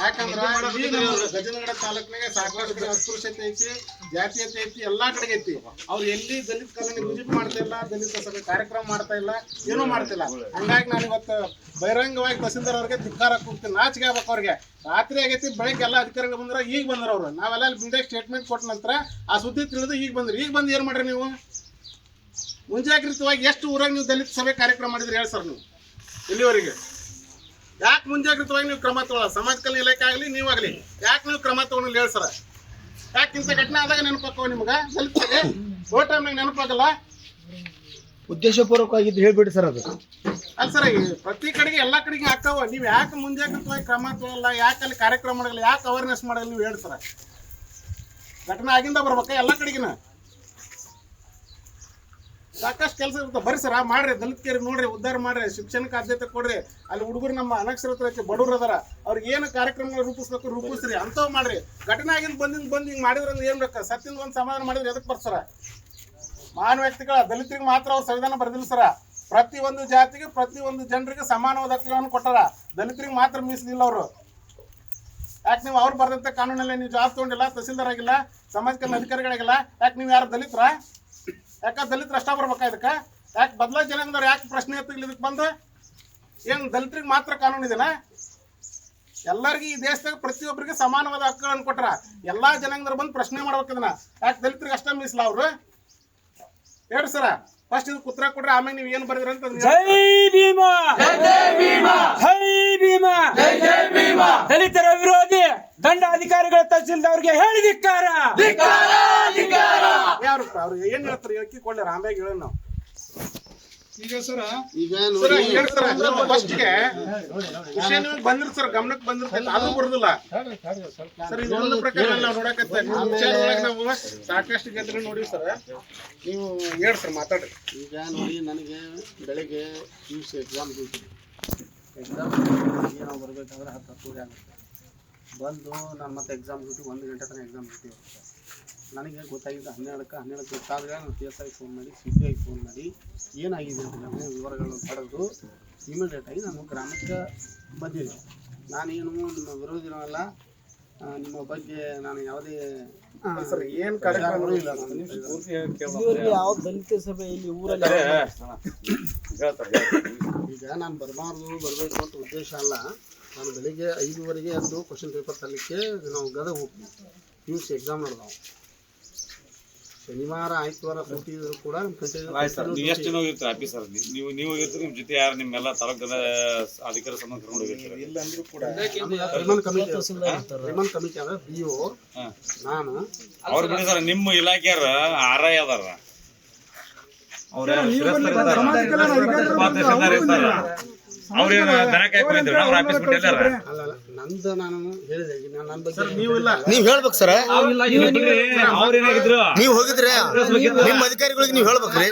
ಯಾಕಂದ್ರ ಈ ನಮ್ಮ ಗಜೇಂದ್ರಗಡ ತಾಲೂಕಿನಾಗ ಸಾಕಷ್ಟು ಅಸ್ಪೃಶ್ಯತೆ ಐತಿ, ಜಾತೀಯತೆ ಐತಿ, ಎಲ್ಲಾ ಕಡೆಗೆ ಐತಿ. ಅವ್ರು ಎಲ್ಲಿ ದಲಿತ ಕಾಲೋನಿ ವಿಸಿಟ್ ಮಾಡ್ತಾ ಇಲ್ಲ, ದಲಿತ ಸಭೆ ಕಾರ್ಯಕ್ರಮ ಮಾಡ್ತಾ ಇಲ್ಲ, ಏನೂ ಮಾಡ್ತಿಲ್ಲ. ಹಂಗಾಗಿ ನಾನು ಇವತ್ತು ಬಹಿರಂಗವಾಗಿ ತಹಸೀಲ್ದಾರ್ ಅವ್ರಿಗೆ ಧಿಕ್ಕಾರ ಕೊಡ್ತೀನಿ, ನಾಚಿಕೆ ಆಗ್ಬೇಕು ಅವ್ರಿಗೆ. ರಾತ್ರಿ ಆಗೈತಿ, ಬೆಳಗ್ಗೆ ಎಲ್ಲ ಅಧಿಕಾರಿಗಳು ಬಂದ್ರ, ಈಗ ಬಂದ್ರ ಅವ್ರು. ನಾವೆಲ್ಲ ಮೀಡಿಯಾ ಸ್ಟೇಟ್ಮೆಂಟ್ ಕೊಟ್ಟ ನಂತರ ಆ ಸುದ್ದಿ ತಿಳಿದು ಈಗ ಬಂದ್ರಿ. ಈಗ ಬಂದು ಏನ್ ಮಾಡ್ರಿ ನೀವು? ಮುಂಜಾಗ್ರತವಾಗಿ ಎಷ್ಟು ಊರಾಗ ನೀವು ದಲಿತ ಸಭೆ ಕಾರ್ಯಕ್ರಮ ಮಾಡಿದ್ರಿ ಹೇಳಿ ಸರ್ ನೀವು ಇಲ್ಲಿವರೆಗೆ? ಯಾಕೆ ಮುಂಜಾಗ್ರತವಾಗಿ ನೀವು ಕ್ರಮ ತಗೊಳ್ಳಲ್ಲ? ಸಮಾಜ ಕಲ್ಯಾಣ ಇಲಾಖೆ ಆಗಲಿ ನೀವಾಗಲಿ ಯಾಕೆ ನೀವು ಕ್ರಮ ತಗೊಂಡಿಲ್ಲ ಹೇಳಿ ಸರ್? ಯಾಕೆ ಇಂಥ ಘಟನೆ ಆದಾಗ ನೆನಪಾಕವ ನಿಮ್ಗೆ? ದಲಿತರಿಗೆ ಓ ಟೈಮ್ನಾಗ ನೆನಪಾಗಲ್ಲ? ಉದ್ದೇಶಪೂರ್ವಕವಾಗಿದ್ದು ಹೇಳ್ಬಿಡಿ ಸರ್. ಅದು ಅಲ್ಲ ಸರ್, ಪ್ರತಿ ಕಡೆಗೆ ಎಲ್ಲ ಕಡೆಗೆ ಹಾಕವ. ನೀವು ಯಾಕೆ ಮುಂಜಾಗ್ರತವಾಗಿ ಕ್ರಮ ತಗೊಳ್ಳಲ್ಲ? ಯಾಕೆ ಅಲ್ಲಿ ಕಾರ್ಯಕ್ರಮ ಮಾಡಲ್ಲ? ಯಾಕೆ ಅವೇರ್ನೆಸ್ ಮಾಡಲ್ಲ ನೀವು ಹೇಳಿ ಸರ್? ಘಟನೆ ಆಗಿಂದ ಬರ್ಬೇಕಾ ಎಲ್ಲ ಕಡೆಗಿನ? ಸಾಕಷ್ಟು ಕೆಲಸ ಇರುತ್ತೆ. ಬರ್ರಿ ಸರ್, ಮಾಡ್ರಿ, ದಲಿತರಿಗೆ ನೋಡ್ರಿ, ಉದ್ಧಾರ ಮಾಡ್ರಿ, ಶಿಕ್ಷಣಕ್ಕೆ ಆದ್ಯತೆ ಕೊಡ್ರಿ. ಅಲ್ಲಿ ಹುಡುಗರು ನಮ್ಮ ಅನಕ್ಷರತರ ಐತಿ, ಬಡವ್ರು ಅದಾರ, ಅವ್ರಿಗೆ ಏನು ಕಾರ್ಯಕ್ರಮಗಳು ರೂಪಿಸ್ಬೇಕು ರೂಪಿಸ್ರಿ, ಅಂಥವು ಮಾಡ್ರಿ. ಘಟನೆ ಆಗಿಂದ ಬಂದು ಹಿಂಗೆ ಮಾಡಿದ್ರಂದ್ರೆ ಏನು ಬೇಕು? ಸತ್ತಿಂದ ಒಂದು ಸಮಾಧಾನ ಮಾಡಿದ್ರೆ ಎದಕ್ಕೆ ಬರ್ಸರ? ಮಹಾನ್ ವ್ಯಕ್ತಿಗಳ ದಲಿತರಿಗೆ ಮಾತ್ರ ಅವ್ರು ಸಂವಿಧಾನ ಬರೆದಿಲ್ಲ ಸರ. ಪ್ರತಿಯೊಂದು ಜಾತಿಗೆ ಪ್ರತಿಯೊಂದು ಜನರಿಗೆ ಸಮಾನವಾದ ಹಕ್ಕುಗಳನ್ನು ಕೊಟ್ಟಾರ, ದಲಿತರಿಗೆ ಮಾತ್ರ ಮೀಸಲಿಲ್ಲ ಅವರು. ಯಾಕೆ ನೀವು ಅವ್ರು ಬರೆದಂಥ ಕಾನೂನಲ್ಲಿ ನೀವು ಜವಾಬ್ ತಗೊಂಡಿಲ್ಲ? ತಹಸೀಲ್ದಾರ್ ಆಗಿಲ್ಲ, ಸಮಾಜ ಕಲ್ಯಾಣ ಅಧಿಕಾರಿಗಳಾಗಿಲ್ಲ, ಯಾಕೆ ನೀವು ಯಾರು ದಲಿತರ? ಯಾಕೆ ದಲಿತರು ಅಷ್ಟ ಬರ್ಬೇಕಾ ಇದಕ್ಕೆ? ಯಾಕೆ ಬದಲಾ ಜನಾಂಗದವ್ರು ಯಾಕೆ ಪ್ರಶ್ನೆ ಎತ್ತಿಲ್ಲ ಇದಕ್ಕೆ ಬಂದು? ಏನು ದಲಿತರಿಗೆ ಮಾತ್ರ ಕಾನೂನು ಇದೆನಾ? ಎಲ್ಲರಿಗೂ ಈ ದೇಶದಾಗ ಪ್ರತಿಯೊಬ್ಬರಿಗೆ ಸಮಾನವಾದ ಹಕ್ಕುಗಳನ್ನು ಕೊಟ್ಟಾರ. ಎಲ್ಲಾ ಜನಾಂಗದವ್ರು ಬಂದು ಪ್ರಶ್ನೆ ಮಾಡ್ಬೇಕು ಇದನ್ನ. ಯಾಕೆ ದಲಿತರಿಗೆ ಅಷ್ಟ ಮೀಸಲ ಅವರು? ಹೇಳ್ರಿ ಸರ, ಫಸ್ಟ್ ಇದು ಉತ್ತರ ಕೊಡ್ರಿ, ಆಮೇಲೆ ನೀವು ಏನು ಬರೆದ್ರಿ ಅಂತ. ಜೈ ಭೀಮಾ, ಜೈ ಭೀಮಾ. ದಲಿತರ ವಿರೋಧಿ ದಂಡಾಧಿಕಾರಿಗಳ ತಹಸೀಲ್ದಾರ್ಗೆ ಹೇಳಿ ಧಿಕ್ಕಾರ. ಯಾರು ಅವ್ರು ಏನ್ ಹೇಳ್ತಾರೆ ಹೇಳಿ ಕೊಡ್ಲಾರ, ಆಮೇಲೆ ಹೇಳೋಣ ನಾವು. ಈಗ ಸರ ಫಸ್ಟ್ಗೆ ವಿಷಯ ನಿಮಗೆ ಬಂದಿರ್ ಸರ್, ಗಮನಕ್ಕೆ ಬಂದಿರ್ತೈತೆ, ಅದು ಬರುದಿಲ್ಲ ಸರ್. ಇದೊಂದು ಪ್ರಕಾರ ನಾವು ನೋಡಕತ್ತ ನಾವು ಸಾಕಷ್ಟು ಗೆದ್ರೆ ನೋಡಿವಿ ಸರ್. ನೀವು ಹೇಳಿ ಸರ್, ಮಾತಾಡ್ರಿ. ಈಗ ನೋಡಿ, ನನಗೆ ಬೆಳಗ್ಗೆ PUC ಎಕ್ಸಾಮ್ ಡ್ಯೂಟಿ. ನಾವು ಬರಬೇಕಾದ್ರೆ 10 ಆಗುತ್ತೆ. ಬಂದು ನಾನು ಮತ್ತೆ ಎಕ್ಸಾಮ್ ಡ್ಯೂಟಿ 1 ಗಂಟೆ ತನಕ ಎಕ್ಸಾಮ್ ಡ್ಯೂಟಿ ಹೋಗ್ತದೆ. ನನಗೆ ಗೊತ್ತಾಗಿದ್ದು 12 ಗೊತ್ತಾದರೆ ನಾನು PSI ಫೋನ್ ಮಾಡಿ, CPI ಫೋನ್ ಮಾಡಿ ಏನಾಗಿದೆ ಅಂತ ನಾನು ವಿವರಗಳನ್ನು ಪಡೆದು ಇಮಿಡಿಯೇಟಾಗಿ ನಾನು ಗ್ರಾಮಕ್ಕೆ ಬಂದಿದ್ದೆ. ನಾನೇನು ನಿಮ್ಮ ವಿರೋಧಿನಲ್ಲ, ನಿಮ್ಮ ಬಗ್ಗೆ ನಾನು ಯಾವುದೇ ಸರ್ ಏನು ಕಾರ್ಯಕ್ರಮ ಇಲ್ಲ. ಯಾವ ದಲಿತ ಸಭೆ ಇಲ್ಲಿ ಊರಲ್ಲಿ ಈಗ ನಾನು ಬರಬೇಕು ಅಂತ ಉದ್ದೇಶ ಅಲ್ಲ. ನಾನು ಬೆಳಿಗ್ಗೆ 5:15 ಎದ್ದು ಕ್ವಶನ್ ಪೇಪರ್ ತರಲಿಕ್ಕೆ ನಾವು ಗದಗ ಹೋಗ್ತೀವಿ. PUC ಎಕ್ಸಾಮ್ ನಡೆದಾವೆ. ಶನಿವಾರ ಆಯ್ತವಾರ ಸೂಟಿ ಇದ್ರು ಕೂಡ ನೀವು ಎಷ್ಟು ಜನ ಹೋಗಿರ್ತೀರ ಆಫೀಸರ್? ನೀವು ಹೋಗಿರ್ತೀರಿ, ನಿಮ್ಮ ಜೊತೆ ಯಾರು ನಿಮ್ಮೆಲ್ಲ ತಾಲೂಕದ ಅಧಿಕಾರಿ ಸಂಬಂಧ ಕರ್ಕೊಂಡು ಹೋಗಿರ್ತೀರಿ? ಇಲ್ಲ ಅಂದ್ರೂ ಕೂಡ ರಿಮನ್ ಕಮಿಟಿ ಅದ BO ನಾನು ಅವ್ರು ಬಿಡಿ ಸರ್, ನಿಮ್ಮ ಇಲಾಖೆಯರ RI ಅದಾರ, ಅವ್ರೇನು ದನ ಕಾಯ್ಕೊಂಡಿದ್ರು ಅವ್ರ ಆಫೀಸ್ ಬಿಟ್ಟು ಅಲ್ಲ ನಂದು ನಾನು ಹೇಳಿದೆ. ನನ್ನ ಬಗ್ಗೆ ನೀವ್ ಹೇಳ್ಬೇಕು ಸರ್. ಅವ್ರೇನಾಗಿದ್ರು ನೀವ್ ಹೋಗಿದ್ರೆ ನಿಮ್ಮ ಅಧಿಕಾರಿಗಳಿಗೆ ನೀವ್ ಹೇಳ್ಬೇಕ್ರಿ.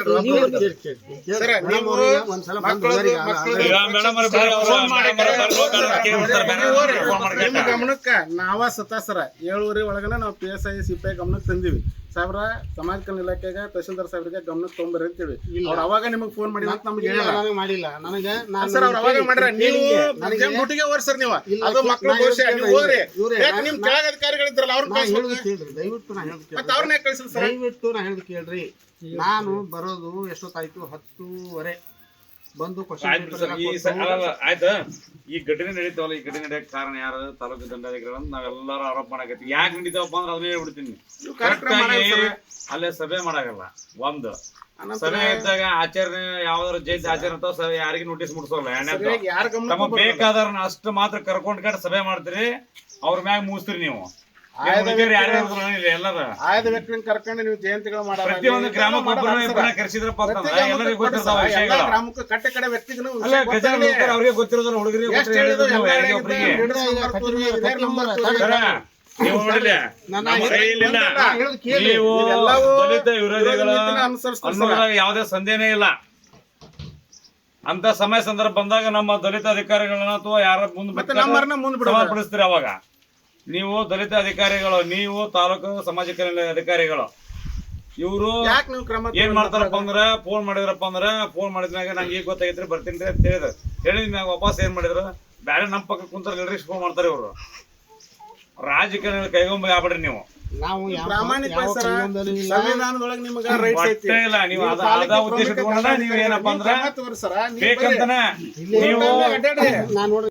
ಒಂದ್ಸಲ ನಿಮ್ಮ ಗಮನಕ್ಕ ನಾವ ಸತಾಸರ 7:30 ಒಳಗನ ನಾವು PSI CPI ಗಮನಕ್ಕೆ ತಂದಿವಿ. ಸಾಹೇಬ್ರ ಸಮಾಜ ಕಲ್ಯಾಣ ಇಲಾಖೆಗೆ ತಹಸೀಲ್ದಾರ್ ಸಾಹೇಬ್ರಿಗೆ ಗಮನಕ್ಕೆ ತೊಗೊಂಬರ್ರಿ ಅಂತೇಳಿ ಅವ್ರು ಅವಾಗ ನಿಮಗೆ ಫೋನ್ ಮಾಡಿ ಅಂತ ನಮ್ಗೆ ಮಾಡಿಲ್ಲ. ನನಗೆ ಸರ್ ಅವ್ರು ಅವಾಗ ಮಾಡ್ರ ನೀವು ಡ್ಯೂಟಿಗೆ ಹೋಗ್ರಿ ಸರ್. ನೀವು ಅದು ಮಕ್ಕಳು ಭವಿಷ್ಯ ನೀವು ಹೋಗ್ರಿ. ನಿಮ್ ಕೆಳಗ ಅಧಿಕಾರಿಗಳಿದ್ರಲ್ಲ ಅವ್ರನ್ನ ದಯವಿಟ್ಟು ನಾ ಹೇಳಿ ಮತ್ತೆ ಅವ್ರನ್ನ ಕಳಿಸಿಲ್ಲ ಸರ್. ದಯವಿಟ್ಟು ನಾ ಹೇಳಿ ಕೇಳ್ರಿ. ನಾನು ಬರೋದು ಎಷ್ಟೊತ್ತಾಯ್ತು? 10:30 ಬಂದು ಆಯ್ತು. ಈ ಘಟನೆ ನಡೀತಾವಲ್ಲ, ಈ ಘಟನೆ ನಡೆಯಕ್ಕೆ ಕಾರಣ ಯಾರು? ತಾಲೂಕು ದಂಡಾಧಿಕಾರಿಗಳು ಅಂತ ನಾವೆಲ್ಲರೂ ಆರೋಪ ಮಾಡಕತ್ತೀವಿ. ಯಾಕೆ ನಡೀತಾವಪ್ಪ ಅಂದ್ರೆ ಅದನ್ನೇ ಹೇಳ್ಬಿಡ್ತೀನಿ. ಅಲ್ಲೇ ಸಭೆ ಮಾಡಾಗಲ್ಲ. ಒಂದು ಸಭೆ ಇದ್ದಾಗ ಆಚರಣೆ ಯಾವ್ದಾದ್ರು ಜಯಂತಿ ಆಚರಣೆ ಅಥವಾ ಯಾರಿಗೆ ನೋಟಿಸ್ ಮುಟ್ಸೋಲ್ಲ. ತಮ್ಮ ಬೇಕಾದವ್ರನ್ನ ಅಷ್ಟು ಮಾತ್ರ ಕರ್ಕೊಂಡ್ ಸಭೆ ಮಾಡ್ತೀರಿ, ಅವ್ರ ಮ್ಯಾಗ ಮುಗಿಸ್ತೀರಿ ನೀವು. ಆಯ್ದ ವ್ಯಕ್ತಿನ ಕರ್ಕೊಂಡು ನೀವು ಜಯಂತಿಗಳು ಮಾಡಲ್ಲ. ಪ್ರತಿಯೊಂದು ಗ್ರಾಮಕ್ಕೆ ಒಬ್ಬರನ್ನ ಕರೆಸಿದ್ರಪ್ಪ ಅಂತಂದ್ರೆ ಎಲ್ಲರಿಗೂ ಗೊತ್ತಿರ್ತಾವ ವಿಷಯಗಳು. ಗ್ರಾಮಕ್ಕೆ ಕಟ್ಟೆ ಕಡೆ ವ್ಯಕ್ತಿಗೂ ಅವ್ರಿಗೆ ಗೊತ್ತಿರೋದ್ರ ಹುಡುಗರಿಗೆ ನೀವು ನೋಡಿಲ್ಲ. ನೀವು ದಲಿತ ವಿರೋಧಿಗಳ ಯಾವುದೇ ಸಂದೇಹನೇ ಇಲ್ಲ. ಅಂತ ಸಮಯ ಸಂದರ್ಭ ಬಂದಾಗ ನಮ್ಮ ದಲಿತ ಅಧಿಕಾರಿಗಳನ್ನ ಅಥವಾ ಯಾರ ಮುಂದೆ ಪಡಿಸ್ತೀರಿ. ಅವಾಗ ನೀವು ದಲಿತ ಅಧಿಕಾರಿಗಳು, ನೀವು ತಾಲೂಕು ಸಮಾಜ ಕಲ್ಯಾಣ ಅಧಿಕಾರಿಗಳು, ಇವರು ಏನ್ ಮಾಡ್ತಾರಪ್ಪ ಅಂದ್ರ ಫೋನ್ ಮಾಡಿದ್ರಪ್ಪ ಅಂದ್ರ ಫೋನ್ ಮಾಡಿದ್ಮ್ಯಾಗ ನಂಗೆ ಈಗ ಗೊತ್ತಾಗೈತ್ರಿ ಬರ್ತೀನಿ ಅಂತ ಹೇಳಿದ್ರು. ಹೇಳಿದ್ಮ್ಯಾಗ ವಾಪಸ್ ಏನ್ ಮಾಡಿದ್ರು? ಬ್ಯಾರೆ ನಮ್ಮ ಪಕ್ಕ ಕುಂತ ಲೀಡರ್ಸ್ ಫೋನ್ ಮಾಡ್ತಾರೆ ಇವರು. ರಾಜಕಾರಣ ಕೈಗೊಂಬ ಆಗ್ಬಿಡ್ರಿ ನೀವು. ನಾವು ಪ್ರಾಮಾಣಿಕ ಸರ ಸಂವಿಧಾನದೊಳಗೆ ನಿಮಗೆ ರೈಟ್ಸ್ ಐತಿ. ಒಟ್ಟೇ ಇಲ್ಲ ನೀವು ಅದ ಉದ್ದೇಶ ಇಟ್ಕೊಂಡ ನೀವು ಏನಪ್ಪಾ ಅಂದ್ರ ತೋರಿ ಸರ ಬೇಕಂತನ ನೀವು ಅಡ್ಡಾಡ್ರಿ. ನಾನು ನೋಡಿ